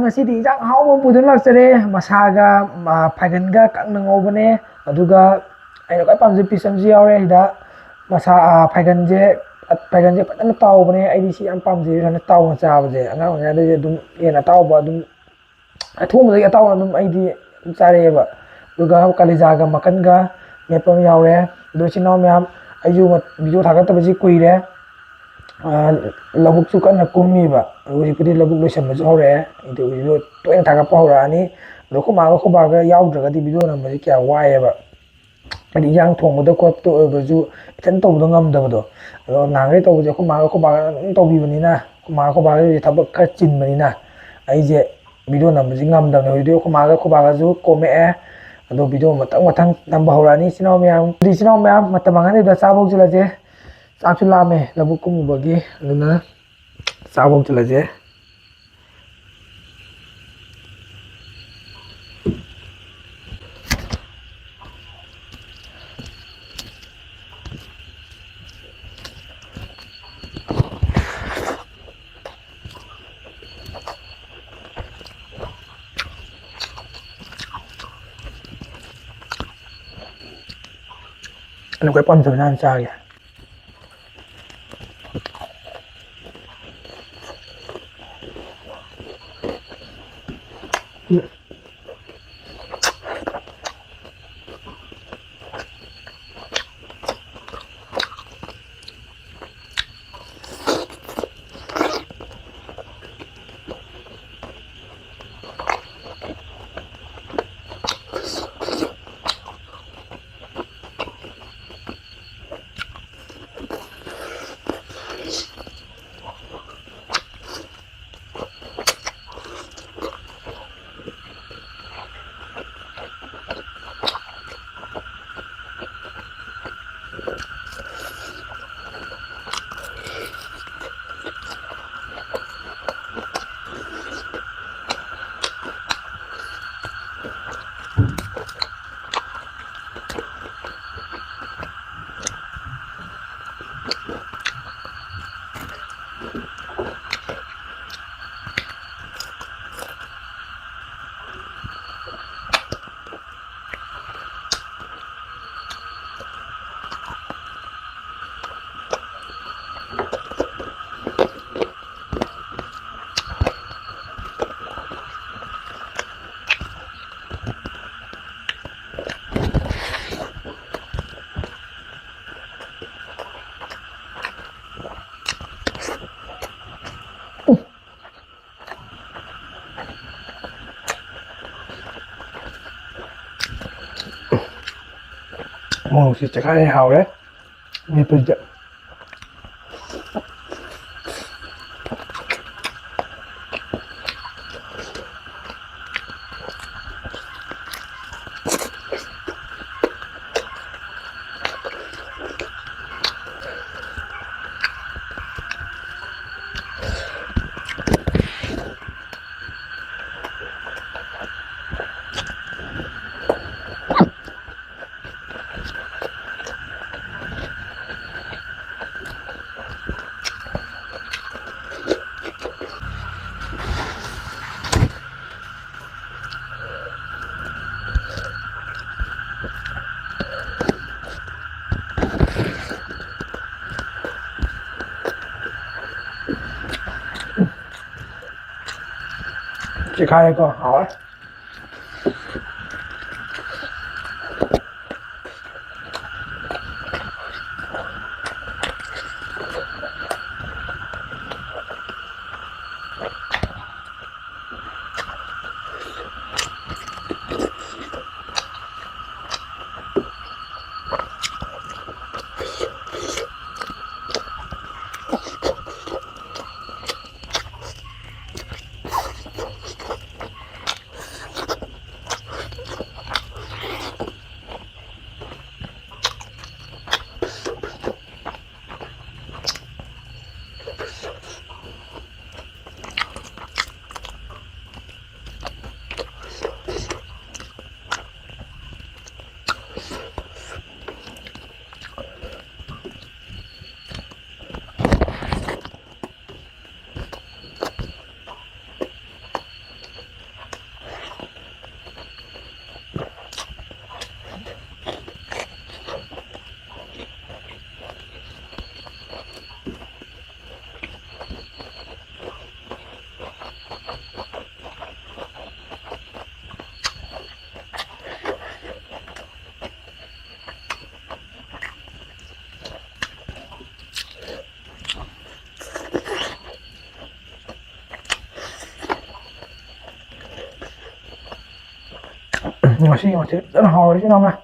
ꯉꯁꯤꯗꯤ ꯏꯟꯖꯥꯡ ꯑꯍꯥꯎꯕ ꯄꯨꯗꯨꯅ ꯂꯥꯛꯆꯔꯦ ꯃꯁꯥꯒ ꯐꯥꯏꯒꯟꯒ ꯀꯪꯅ ꯉꯧꯕꯅꯦ ꯑꯗꯨꯒ ꯑꯩꯅ ꯈ꯭ꯋꯥꯏ ꯄꯥꯝꯖꯕ ꯄꯤꯁ ꯑꯃꯁꯨ ꯌꯥꯎꯔꯦ ꯁꯤꯗ ꯃꯁꯥ ꯐꯥꯏꯒꯟꯁꯦ ꯐꯖꯅ ꯇꯥꯎꯕꯅꯦ ꯑꯩꯗꯤ ꯁꯤ ꯌꯥꯝ ꯄꯥꯝꯖꯩ ꯁꯨꯃꯥꯏꯅ ꯇꯥꯎꯅ ꯆꯥꯕꯁꯦ ꯑꯉꯥꯡ ꯑꯣꯏꯔꯤꯉꯩꯗꯒꯤ ꯑꯗꯨꯝ ꯌꯦꯟ ꯑꯇꯥꯎꯕ ꯑꯗꯨꯝ ꯑꯊꯣꯡꯕꯗꯒꯤ ꯑꯇꯥꯎꯕ ꯑꯗꯨꯝ ꯑꯩꯗꯤ ꯆꯥꯔꯛꯑꯦꯕ ꯑꯗꯨꯒ ꯀꯥꯂꯤꯖꯥꯒ ꯃꯈꯟꯒ ꯃꯦꯠꯄ ꯑꯃ ꯌꯥꯎꯔꯦ ꯑꯗꯣ ꯏꯆꯤꯜ ꯏꯅꯥꯎ ꯃꯌꯥꯝ ꯑꯩꯁꯨ ꯚꯤꯗꯤꯑꯣ ꯊꯥꯒꯠꯇꯕꯁꯤ ꯀꯨꯏꯔꯦ ꯂꯧꯕꯨꯛꯁꯨ ꯀꯟꯅ ꯀꯨꯝꯃꯤꯕ ꯑꯗꯣ ꯍꯧꯖꯤꯛꯄꯨꯗꯤ ꯂꯧꯕꯨꯛ ꯂꯣꯏꯁꯟꯕꯁꯨ ꯍꯧꯔꯛꯑꯦ ꯑꯗꯨ ꯚꯤꯗꯤꯑꯣ ꯇꯣꯏꯅ ꯊꯥꯒꯠꯄ ꯍꯧꯔꯛꯑꯅꯤ ꯑꯗꯣ ꯈꯨꯃꯥꯒ ꯈꯨꯕꯥꯒ ꯌꯥꯎꯗ꯭ꯔꯒꯗꯤ ꯚꯤꯗꯤꯑꯣ ꯅꯝꯕꯁꯤ ꯀꯌꯥ ꯋꯥꯏꯑꯦꯕ ꯍꯥꯏꯗꯤ ꯏꯟꯖꯥꯡ ꯊꯣꯡꯕꯗ ꯈꯣꯠꯄꯗ ꯑꯣꯏꯔꯒꯁꯨ ꯏꯊꯟ ꯇꯧꯕꯗꯣ ꯉꯝꯗꯕꯗꯣ ꯑꯗꯣ ꯅꯍꯥꯟꯈꯩ ꯇꯧꯕꯁꯦ ꯑꯩꯈꯣꯏ ꯈꯨꯕꯥꯒ ꯑꯗꯨꯝ ꯇꯧꯕꯤꯕꯅꯤꯅ ꯈꯨꯕꯥꯒꯁꯦ ꯊꯕꯛ ꯈꯔ ꯆꯤꯟꯕꯅꯤꯅ ꯑꯩꯁꯦ ꯚꯤꯗꯤꯑꯣ ꯅꯝꯕꯁꯤ ꯉꯝꯗꯕꯅꯦ ꯍꯧꯖꯤꯛꯇꯤ ꯈꯨꯕꯥꯒꯁꯨ ꯀꯣꯝꯃꯛꯑꯦ ꯑꯗꯣ ꯚꯤꯗꯤꯑꯣ ꯃꯊꯪ ꯃꯊꯪ ꯅꯝꯕ ꯍꯧꯔꯛꯑꯅꯤ ꯏꯆꯤꯜ ꯏꯅꯥꯎ ꯃꯌꯥꯝ ꯑꯗꯨꯗꯤ ꯏꯆꯤꯜ ꯏꯅꯥꯎ ꯃꯌꯥꯝ ꯃꯇꯝ ꯃꯥꯡꯍꯟꯗꯕꯤꯗ ꯆꯥꯕ ꯍꯧꯖꯤꯜꯂꯁꯦ ꯆꯥꯛꯁꯨ ꯂꯥꯝꯃꯦ ꯂꯧꯕꯨꯛ ꯀꯨꯝꯃꯨꯕꯒꯤ ꯑꯗꯨꯅ ꯆꯥꯕ ꯍꯧꯖꯤꯜꯂꯁꯦ ꯑꯩꯅ ꯈ꯭ꯋꯥꯏ ꯄꯥꯝꯖꯕꯅ ꯍꯥꯟꯅ ꯆꯥꯒꯦ ꯃꯣꯔꯣꯛꯁꯤ ꯆꯦꯈꯥꯏ ꯍꯥꯎꯔꯦ ꯃꯦꯠꯄꯁꯤꯗ ꯆꯦꯈꯥꯏꯔꯦꯀꯣ ꯍꯥꯎꯔꯦ Masih dan hao chứ nào mà.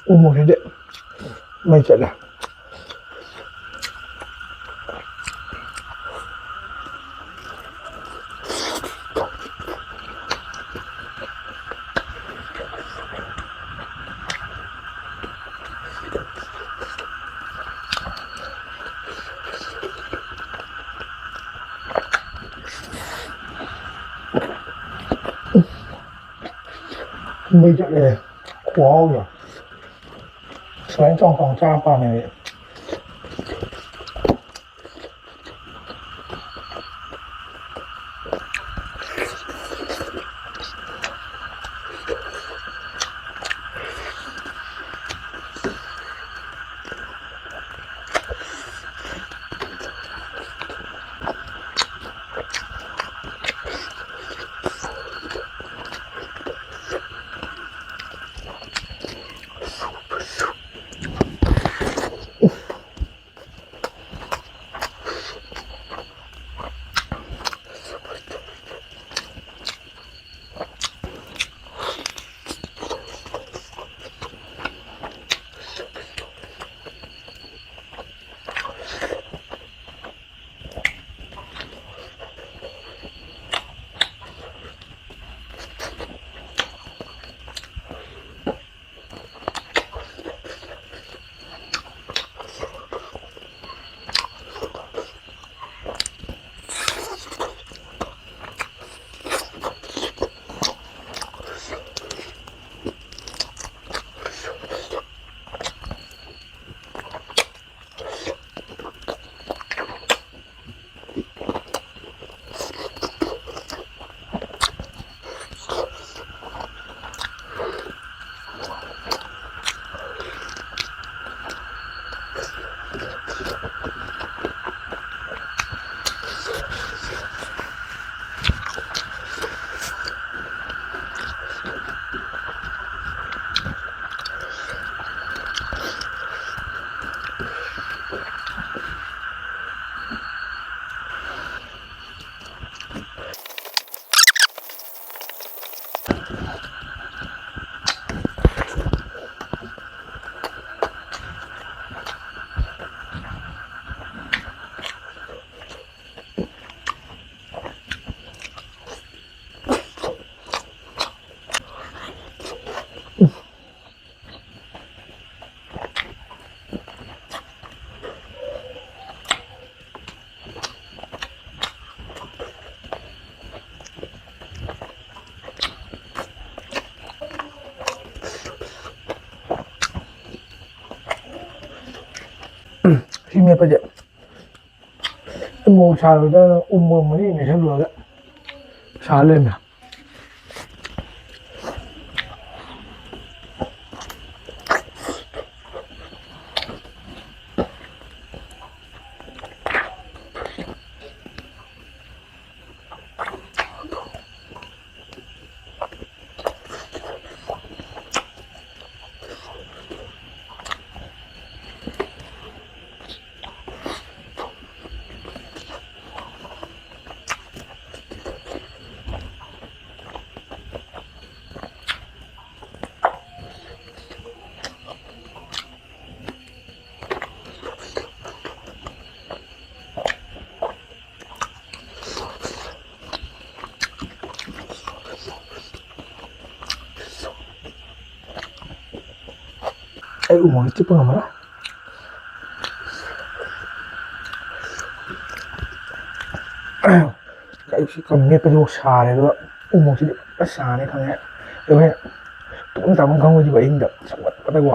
Một cái điện mày chạy là mày chạy này wow nhỉ xoáy trong phòng tra vào này Sini apa aja? Mau cari dah umur mana ni saya lupa. Salah ni. ꯑꯩ ꯎꯃꯪ ꯆꯤꯛꯄ ꯉꯝꯃꯔꯣꯏ ꯑꯩꯁꯤ ꯃꯦꯠꯄꯁꯨ ꯁꯥꯔꯦ ꯑꯗꯨꯒ ꯎꯃꯣꯛꯁꯤꯗꯤ ꯐꯖꯅ ꯁꯥꯔꯦ ꯈꯪꯉꯦ ꯑꯗꯨꯒ ꯍꯦꯟꯅ ꯇꯨꯝ ꯆꯥꯐꯝ ꯈꯪꯉꯣꯏꯗꯕ ꯑꯍꯤꯡꯗ ꯁꯧꯒꯠꯄꯗꯀꯣ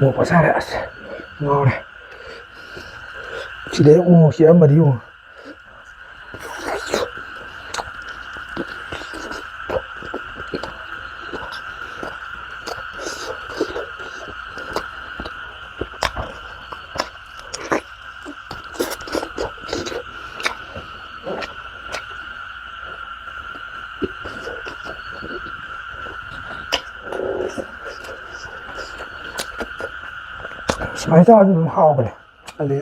ꯃꯣꯛ ꯄꯁꯥꯔꯦ ꯑꯁ ꯉꯥꯎꯔꯦ ꯁꯤꯗꯩ ꯎꯃꯣꯛ ꯆꯤꯛꯑꯝꯕꯗꯤ ꯌꯦꯡꯉꯨ ꯁꯨꯃꯥꯏꯅ ꯆꯥꯕꯁꯨ ꯑꯗꯨꯝ ꯍꯥꯎꯕꯅꯦ ꯍꯥꯏꯗꯤ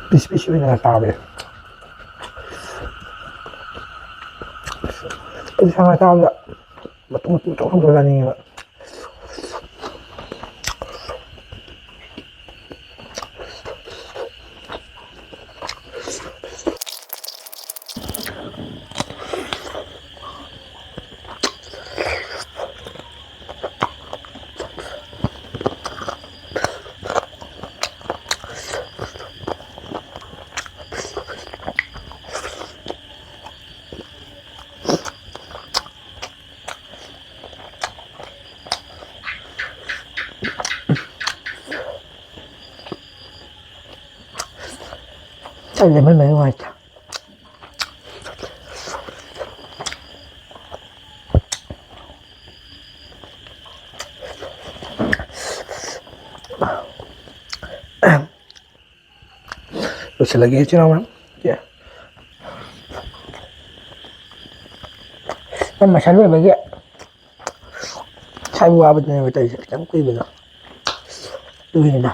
ꯄꯤꯁ ꯄꯤꯁ ꯑꯣꯏꯅ ꯇꯥꯕꯁꯦ ꯑꯩ ꯁꯥ ꯉꯥ ꯆꯥꯕꯗ ꯃꯇꯨꯝ ꯃꯇꯨꯝ ꯆꯥꯎ ꯆꯥꯅꯤꯡꯉꯦꯕ ꯑꯩ ꯂꯦꯃꯟ ꯃꯍꯤ ꯅꯨꯡꯉꯥꯏꯇꯦ ꯂꯣꯏꯁꯤꯜꯂꯒꯦ ꯏꯆꯤꯜ ꯏꯅꯥꯎ ꯃꯌꯥꯝ ꯅꯪ ꯃꯁꯜ ꯂꯣꯏꯕꯒꯤ ꯁꯥꯏꯕ ꯋꯥꯕꯗꯨꯅꯦꯕ ꯇꯧꯔꯤꯁꯦ ꯈꯤꯇꯪ ꯀꯨꯏꯕꯗꯣ ꯑꯗꯨꯒꯤꯅꯤꯗ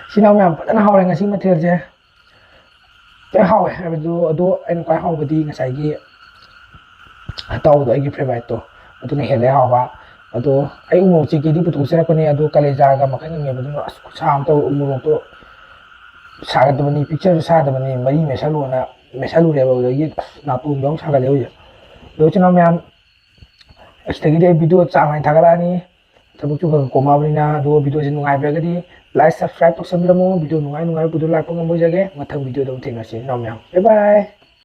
ꯏꯆꯤꯜ ꯏꯅꯥꯎ ꯃꯌꯥꯝ ꯐꯖꯅ ꯍꯥꯎꯔꯦ ꯉꯁꯤ ꯃꯊꯦꯜꯁꯦ ꯂꯣꯏ ꯍꯥꯎꯋꯦ ꯍꯥꯏꯕꯗꯨ ꯑꯗꯣ ꯑꯩꯅ ꯈ꯭ꯋꯥꯏ ꯍꯥꯎꯕꯗꯤ ꯉꯁꯥꯏꯒꯤ ꯑꯇꯥꯎꯕꯗꯣ ꯑꯩꯒꯤ ꯐꯦꯚꯣꯔꯥꯏꯠꯇꯣ ꯑꯗꯨꯅ ꯍꯦꯜꯂꯦ ꯍꯥꯎꯕ ꯑꯗꯣ ꯑꯩ ꯎꯃꯣꯔꯣꯛ ꯆꯤꯀꯤꯗꯤ ꯄꯨꯊꯣꯛꯆꯔꯛꯄꯅꯦ ꯑꯗꯣ ꯀꯥꯂꯦꯖꯥꯒ ꯃꯈꯜ ꯌꯦꯡꯕꯗꯨꯅ ꯑꯁ ꯈꯨꯠꯁꯥ ꯑꯃ ꯇꯧꯋꯦ ꯎꯃꯣꯔꯣꯛꯇꯣ ꯁꯥꯒꯗꯕꯅꯤ ꯄꯤꯛꯆꯔꯁꯨ ꯁꯥꯗꯕꯅꯤ ꯃꯔꯤ ꯃꯦꯠꯁꯜꯂꯨꯔꯦꯕ ꯑꯗꯨꯗꯒꯤ ꯅꯥꯇꯣꯟꯒ ꯑꯃꯨꯛ ꯁꯥꯒꯠꯂꯦ ꯍꯧꯖꯤꯛ ꯑꯗꯣ ꯏꯆꯤꯜ ꯏꯅꯥꯎ ꯃꯌꯥꯝ ꯑꯁꯤꯗꯒꯤꯗꯤ ꯑꯩ ꯚꯤꯗꯤꯑꯣ ꯆꯥꯡ ꯅꯥꯏꯅ ꯊꯥꯒꯠꯂꯛꯑꯅꯤ ꯊꯕꯛꯁꯨ ꯈꯔ ꯀꯣꯝꯃꯛꯑꯕꯅꯤꯅ ꯑꯗꯨꯒ ꯚꯤꯗꯤꯑꯣꯁꯤ ꯅꯨꯡꯉꯥꯏꯕꯤꯔꯒꯗꯤ ꯂꯥꯏꯛ ꯁꯕꯁꯀ꯭ꯔꯥꯏꯕ ꯇꯧꯁꯟꯕꯤꯔꯝꯃꯣ ꯚꯤꯗꯤꯑꯣ ꯅꯨꯡꯉꯥꯏꯕ ꯚꯤꯗꯤꯑꯣ ꯂꯥꯛꯄ ꯉꯝꯃꯣꯏꯖꯒꯦ ꯃꯊꯪ ꯚꯤꯗꯤꯑꯣꯗ ꯑꯃꯨꯛ ꯊꯦꯡꯅꯁꯤ ꯏꯆꯤꯜ ꯏꯅꯥꯎ ꯃꯌꯥꯝ ꯕꯥꯏ ꯕꯥꯏ